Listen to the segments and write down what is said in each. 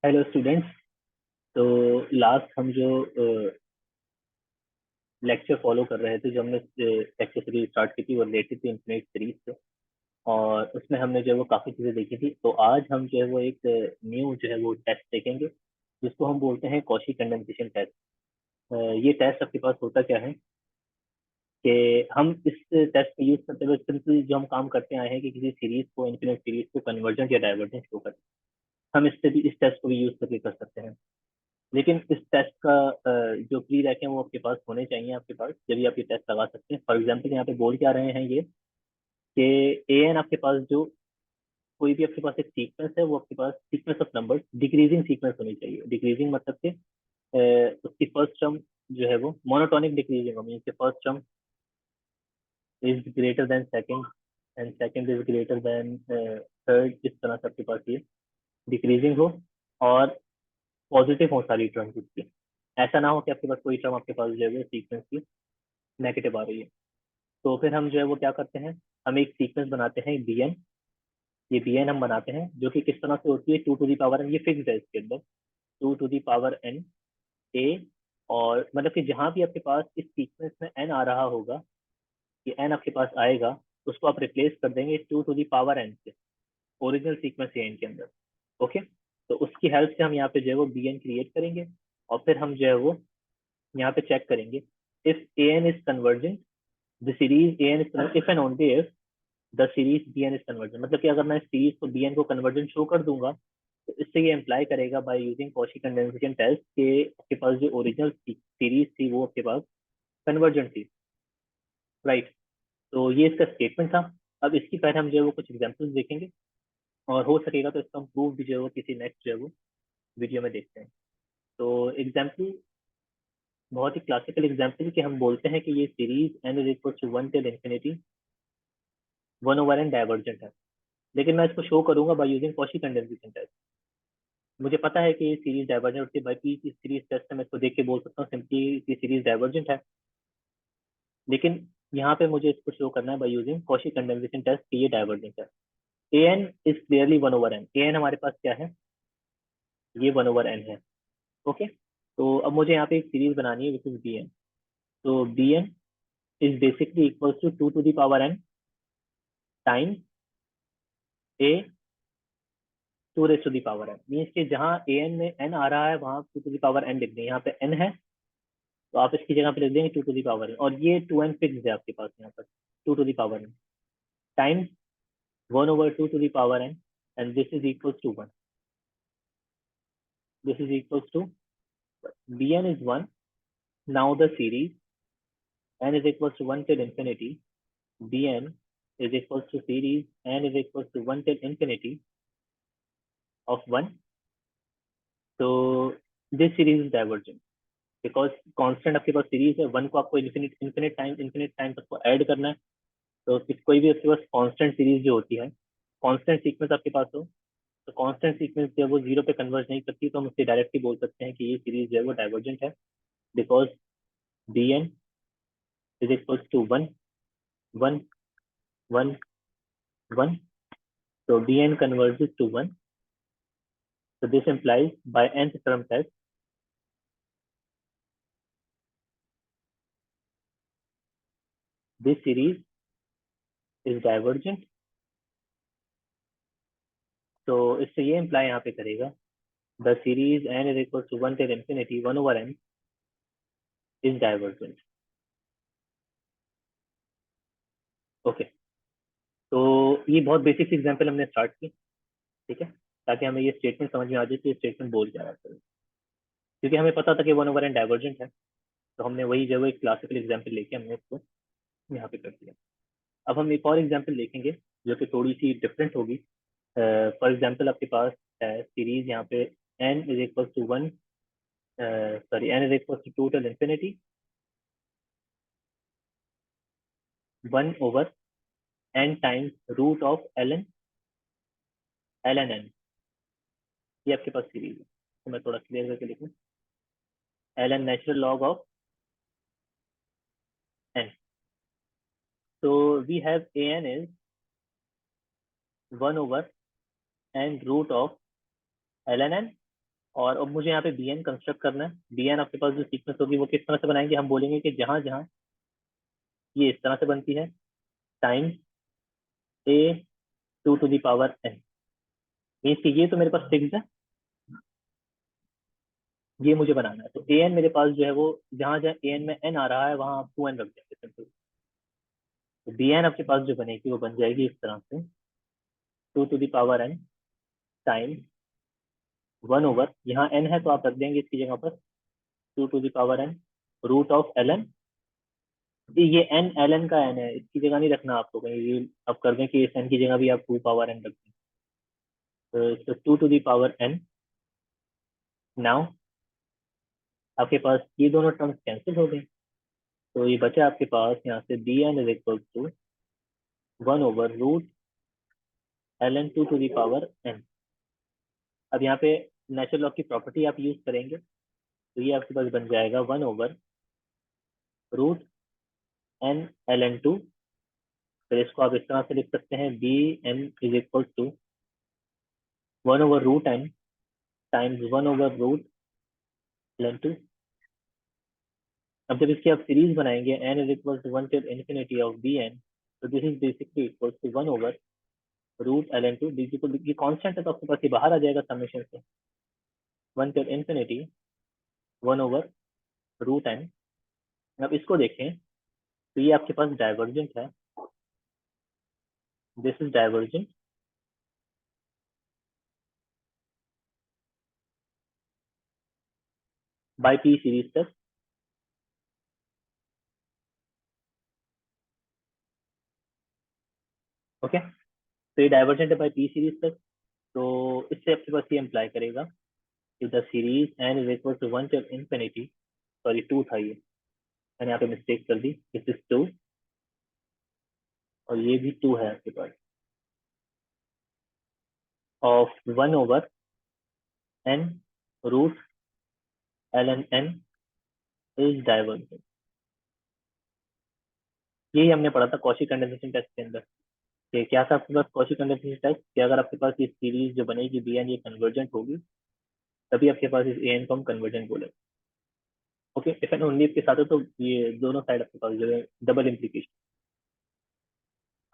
Hello students. तो last हम जो लेक्चर फॉलो कर रहे थे, जो हमने लेक्चर सीरीज स्टार्ट की थी, वो रिलेटेड थी इंफिनिट सीरीज से। और उसमें हमने जो है वो काफ़ी चीज़ें देखी थी। तो आज हम जो है वो एक न्यू जो है वो टेस्ट देखेंगे, जिसको हम बोलते हैं कॉशी कंडेंसेशन टेस्ट। ये टेस्ट आपके पास होता क्या है कि हम इस टेस्ट को यूज़ करते हुए सिंपल जो हम काम करते आए हैं कि किसी सीरीज को, इनफिनिट सीरीज को कन्वर्जेंट या डाइवर्जेंट शो करते हैं। हम इससे भी इस टेस्ट को भी यूज़ करके कर सकते हैं। लेकिन इस टेस्ट का जो प्री रैक है वो आपके पास होने चाहिए, आपके पास जब भी आप ये टेस्ट लगा सकते हैं। फॉर एग्जांपल यहाँ पे बोल क्या रहे हैं ये कि ए एन आपके पास जो कोई भी आपके पास एक सीक्वेंस है, वो आपके पास sequence of numbers decreasing sequence होनी चाहिए। डिक्रीजिंग मतलब कि उसकी फर्स्ट टर्म जो है वो मोनोटोनिक डिक्रीजिंग हो, means first term is greater than second and second is greater than third. इस तरह से आपके पास ये डिक्रीजिंग हो और पॉजिटिव हो सारी टर्म्स उसकी। ऐसा ना हो कि आपके पास कोई टर्म आपके पास जो है सीक्वेंस की नेगेटिव आ रही है। तो फिर हम जो है वो क्या करते हैं, हम एक सीक्वेंस बनाते हैं बी एन। ये बी एन हम बनाते हैं जो कि किस तरह से होती है, two to the power n. ये फिक्स है इसके अंदर, two to the power n a. और मतलब कि जहां भी आपके पास इस सीक्वेंस में एन आ रहा होगा, ये एन आपके पास आएगा, उसको आप रिप्लेस कर देंगे two to the power n से, ओरिजिनल सीक्वेंस एन के अंदर। ओके। तो उसकी हेल्प से हम यहाँ पे जो है वो बी एन क्रिएट करेंगे। और फिर हम जो है वो यहाँ पे चेक करेंगे if a N is convergent, the series a N is, if and only if the series b N is convergent. मतलब कि अगर मैं सीरीज को बी एन को कन्वर्जेंट शो कर दूंगा, तो इससे ये इम्प्लाई करेगा by using Cauchy condensation test के आपके पास जो ओरिजिनल सीरीज थी वो आपके पास कन्वर्जेंट थी। राइट। तो ये इसका स्टेटमेंट था। अब इसकी पहले हम जो है वो कुछ एग्जाम्पल्स देखेंगे, और हो सकेगा तो इसका हम प्रूफ भी जो है वो किसी नेक्स्ट जो है वो वीडियो में देखते हैं। तो एग्जाम्पल बहुत ही क्लासिकल एग्जाम्पल कि हम बोलते हैं कि ये series n is equal to one till infinity, one over n divergent है। लेकिन मैं इसको शो करूंगा by using Cauchy condensation test. मुझे पता है कि ये सीरीज डाइवर्जेंट होती है, बाई पी की सीरीज टेस्ट से मैं इसको देख के बोल सकता हूँ सिंपली कि सीरीज डाइवर्जेंट है। लेकिन यहाँ पे मुझे इसको शो करना है by using Cauchy condensation test कि ये डाइवर्जेंट है। A N is clearly one over N. A N हमारे पास क्या है, ये वन ओवर एन है। ओके। तो अब मुझे यहाँ पे एक सीरीज बनानी है विच इज बी एन। तो B N is basically equal to to the power N time A two raise to the power N. Means कि जहाँ ए एन में एन आ रहा है वहां टू दी पावर एन लिख दें। यहाँ पे एन है तो आप इसकी जगह पे लिख देंगे two to the power n, और ये टू एन फिक्स है आपके पास यहाँ पर, two to the power N time one over two to the power n, and this is equal to one. This is equal to b N is one. Now the series n is equals to 1 till infinity, bn is equals to series n is equals to 1 till infinity of 1. So this series is divergent because constant आपके पास series है, one को आपको infinite time आपको add करना है। तो कोई भी आपके पास कांस्टेंट सीरीज जो होती है, कांस्टेंट सीक्वेंस आपके पास हो, तो कांस्टेंट सीक्वेंस जब वो जीरो पे कन्वर्ज नहीं करती, तो हम उससे डायरेक्टली बोल सकते हैं कि ये सीरीज जो है वो डाइवर्जेंट है, because b N is equals to one one one one. So Bn converges to 1. So this implies by nth term test, this series is divergent. तो इससे ये इम्प्लाई यहाँ पे करेगा the series n is equal to 1 till infinity 1 over n is divergent. Okay. तो ये बहुत basic example हमने स्टार्ट की, ठीक है, ताकि हमें ये स्टेटमेंट समझ में आ जाए कि ये स्टेटमेंट बोल क्या रहा है। क्योंकि हमें पता था कि 1 over n डाइवर्जेंट है, तो हमने वही जो एक क्लासिकल एग्जाम्पल लेके हमने इसको यहाँ पे कर दिया। अब हम एक और एग्जाम्पल देखेंगे जो कि थोड़ी सी डिफरेंट होगी। फॉर एग्जाम्पल आपके पास है सीरीज यहाँ पे n is equal to one, sorry n is equal to two till infinity one over n times root of ln n। ये आपके पास सीरीज है, तो मैं थोड़ा क्लियर करके लिखूँ, ln natural log of n। तो we have an is one over n root of ln n, और अब मुझे यहाँ पे बी एन कंस्ट्रक्ट करना है। बी एन आपके पास जो सीक्वेंस होगी वो किस तरह से बनाएंगे, हम बोलेंगे कि जहां जहां ये इस तरह से बनती है times a to the power N, means कि ये तो मेरे पास फिक्स है, ये मुझे बनाना है। तो ए एन मेरे पास जो है वो जहां जहां ए एन में एन आ रहा है वहां आप टू एन रख देंगे सिंपल। तो बी एन आपके पास जो बनेगी वो बन जाएगी इस तरह से, to the power N time one over, यहाँ एन है तो आप रख देंगे इसकी जगह पर to the power n root of l n. ये एन एल एन का एन है, इसकी जगह नहीं रखना आपको कहीं, ये आप कर दें कि इस एन की जगह भी आप टू पावर एन रख दें। तो to the power n. Now आपके पास ये दोनों टर्म्स कैंसिल हो गए, तो ये बचा आपके पास यहाँ से b N is equal to one over root L N to the power n. अब यहाँ पे नेचुरल लॉ की प्रॉपर्टी आप यूज करेंगे, तो ये आपके पास बन जाएगा one over root n l N two. फिर इसको आप इस तरह से लिख सकते हैं b N is equal to one over root n times one over root L N two. अब जब इसकी आप सीरीज बनाएंगे N is equal to one till infinity of B N, तो this is basically equal to one over root L N two D को, ये constant है तो आपके पास ये बाहर आ जाएगा समेशन से, one till infinity one over root n. अब इसको देखें तो ये आपके पास डाइवर्जेंट है, this is divergent by p series तक। ओके, तो ये डाइवर्जेंट है बाय पी सीरीज तक। तो इससे आपके पास ये इम्प्लाई करेगा कि the series n is equal to one till infinity, sorry two था ये, मैंने यहाँ पे मिस्टेक कर दी, दिस इज टू और ये भी टू है आपके पास, of one over N root L N N is divergent. यही हमने पढ़ा था कॉची कंडेंसेशन टेस्ट के अंदर, कि क्या था आपके पास कॉची कंडेंसेशन टेस्ट, कि अगर आपके पास ये सीरीज जो बनेगी बी एन ये कन्वर्जेंट होगी, तभी आपके पास इस ए एन को हम कन्वर्जेंट बोले। ओके, इफ एंड ओनली के साथ है तो ये दोनों साइड आपके पास जो है डबल इम्प्लीकेशन।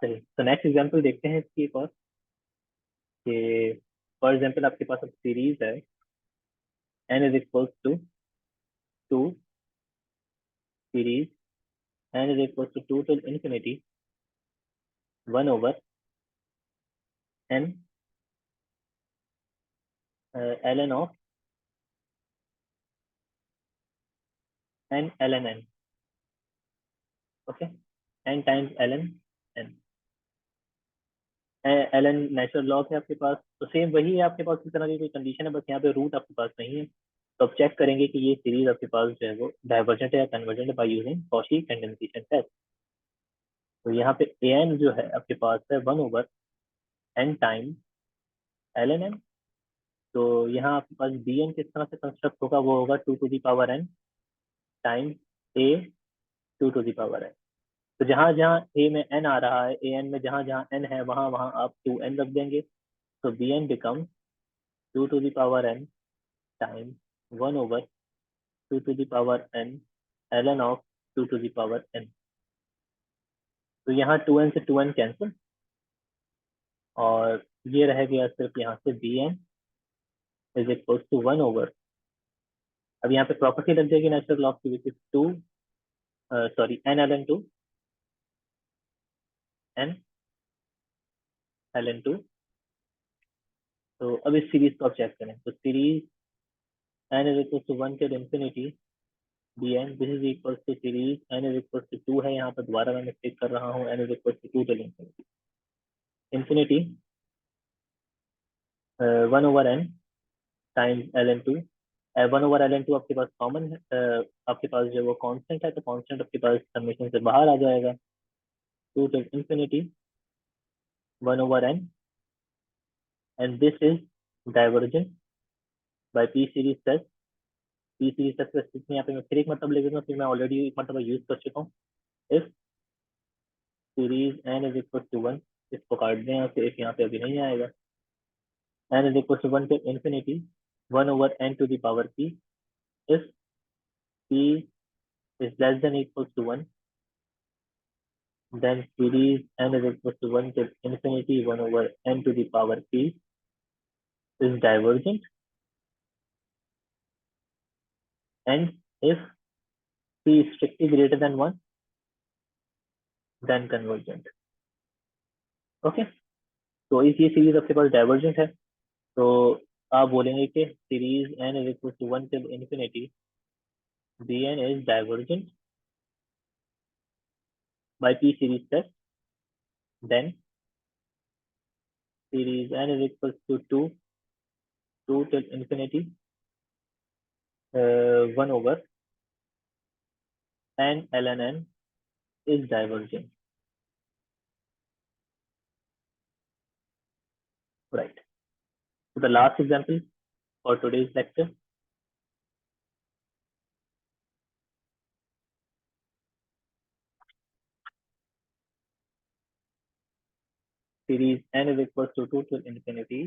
सही, तो नेक्स्ट एग्जांपल देखते हैं इसकी एक और, कि फॉर एग्जांपल आपके पास अब सीरीज है n is equal to two series n is equal to till infinity one over n l n of n l N n. Okay, n times l N n, l n natural log है आपके पास, तो same वही है आपके पास, इस तरह की कोई कंडीशन है, बस यहाँ पे रूट आपके पास नहीं है। तो अब चेक करेंगे कि ये सीरीज आपके पास जो है वो डाइवर्जेंट है या कन्वर्जेंट है by using Cauchy condensation test. तो यहाँ पे ए एन जो है आपके पास है one over n time l N n. तो यहाँ आपके पास बी एन किस तरह से कंस्ट्रक्ट होगा, वो होगा to the power N time A to the power n. तो जहां जहां ए में एन आ रहा है, ए एन में जहां जहां एन है वहां वहां आप टू एन रख देंगे। तो B n become to the power N time one over to the power n l n of to the power n. तो यहाँ टू एन से टू एन कैंसिल, और ये रह गया सिर्फ यहाँ से b N is equal to one over. अब यहाँ पे प्रॉपर्टी लग जाएगी नेचुरल लॉग की, which is two, sorry n l N two n l N two. तो अब इस सीरीज को आप चेक करें, तो series n is equal to one till infinity b n, this is equal to series n is equal to two है, यहाँ पर दोबारा मैं मिस्टेक कर रहा हूँ, n is equal to till infinity infinity one over n times l N two. One over l N two आपके पास कॉमन है, आपके पास जो वो कांस्टेंट है, तो कांस्टेंट आपके पास समेशन से बाहर आ जाएगा, two till infinity one over n, and this is divergent by p series test. P series test का स्थिति यहाँ पे मैं फिर एक मतलब ले लेता हूँ, फिर मैं ऑलरेडी एक मतलब यूज कर चुका हूँ। If series n is equal to one, इसको काट दें यहाँ से, एक यहाँ पे अभी नहीं आएगा, n is equal to one till infinity 1 over n to the power p if p is less than equals to 1, then series n is equals to 1 till infinity 1 over n to the power p is divergent, and if p is strictly greater than 1, then convergent. Okay, तो इस ये series आपके पास divergent है, तो आप बोलेंगे कि series n is equal to 1 till infinity bn is divergent by p series test, then series n is equal to 2 till infinity 1 over n ln n is divergent, right? So the last example for today's lecture, series n is equal to 2 till infinity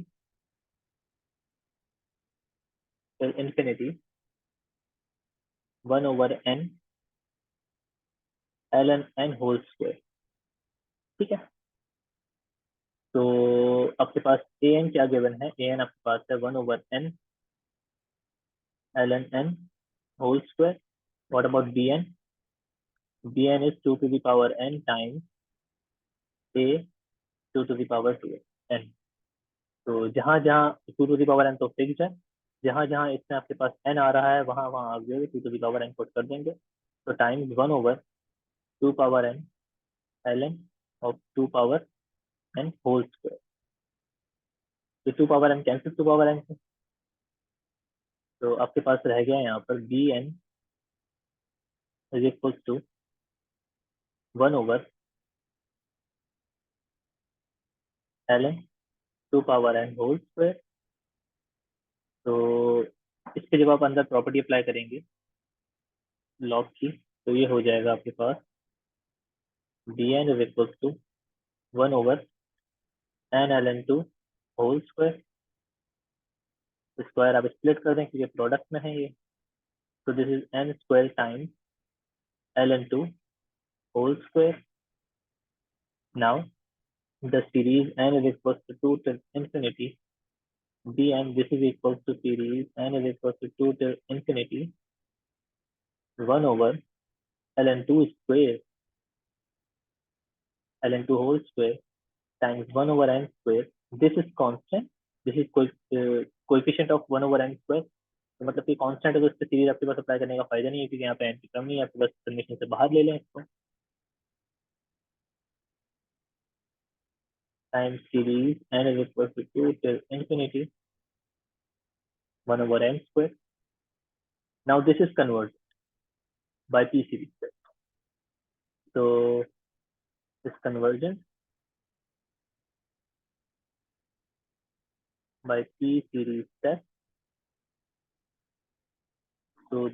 1 over n ln n whole square, ठीक है? तो आपके पास an क्या given है? an आपके पास है 1 over n ln n whole square. What about bn? bn is 2 to the power n times a 2 to the power 2 n. तो जहां जहां 2 to the power n तो फिक्स है, जहां जहां इसमें आपके पास n आ रहा है वहां वहां आप जो है 2 to the power n put कर देंगे, तो times 1 over 2 power n ln of 2 power n whole square. तो 2 power n cancel 2 power n से, तो आपके पास रह गया यहाँ पर bn is equals to 1 over ln 2 power n whole square. तो इसके जब आप अंदर प्रॉपर्टी अप्लाई करेंगे लॉग की, तो ये हो जाएगा आपके पास bn is equals to 1 over n ln 2 whole square. Square आप स्प्लिट कर दें क्योंकि प्रोडक्ट में है ये, तो this is n square times ln 2 whole square. Now the series n is equals to 2 till infinity bn, this is equals to series n is equals to 2 till infinity 1 over ln 2 square ln 2 whole square times 1 over n square. This is constant, this is coefficient of 1 over n square, तो मतलब कि constant है तो इस पे series आपके पास apply करने का फायदा नहीं है क्योंकि यहाँ पे n की कम नहीं है, आपके बस कंडीशन से बाहर ले लें इसको, times series n is equal to 2 till infinity 1 over n square. Now this is converted by p series test. So this conversion by p series test. So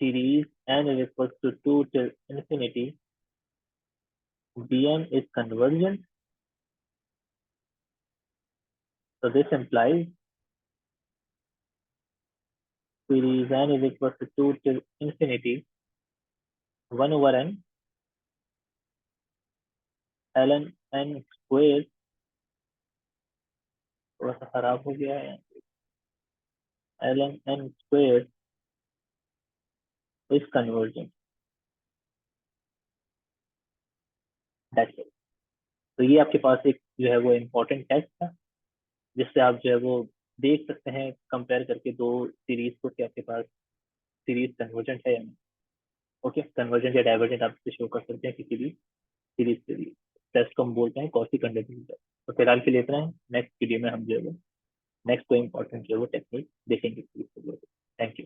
series n is equal to 2 till infinity bn is convergent. So this implies series n is equal to 2 till infinity 1 over n ln n square, थोड़ा सा खराब हो गया है, ln n square is convergent. That's it. तो ये आपके पास एक जो है वो इम्पोर्टेंट टेस्ट था जिससे आप जो है वो देख सकते हैं कंपेयर करके दो सीरीज को कि आपके पास सीरीज कन्वर्जेंट है या नहीं. ओके, कन्वर्जेंट या डाइवर्जेंट आप इसे शो कर सकते हैं किसी भी सीरीज के लिए. टेस्ट को हम बोलते हैं कॉची कंडक्टिविटी टेस्ट. तो फिलहाल के लिए इतना है, नेक्स्ट वीडियो में हम जो है वो नेक्स्ट कोई इंपॉर्टेंट जो है वो टेक्निक देखेंगे. Thank you.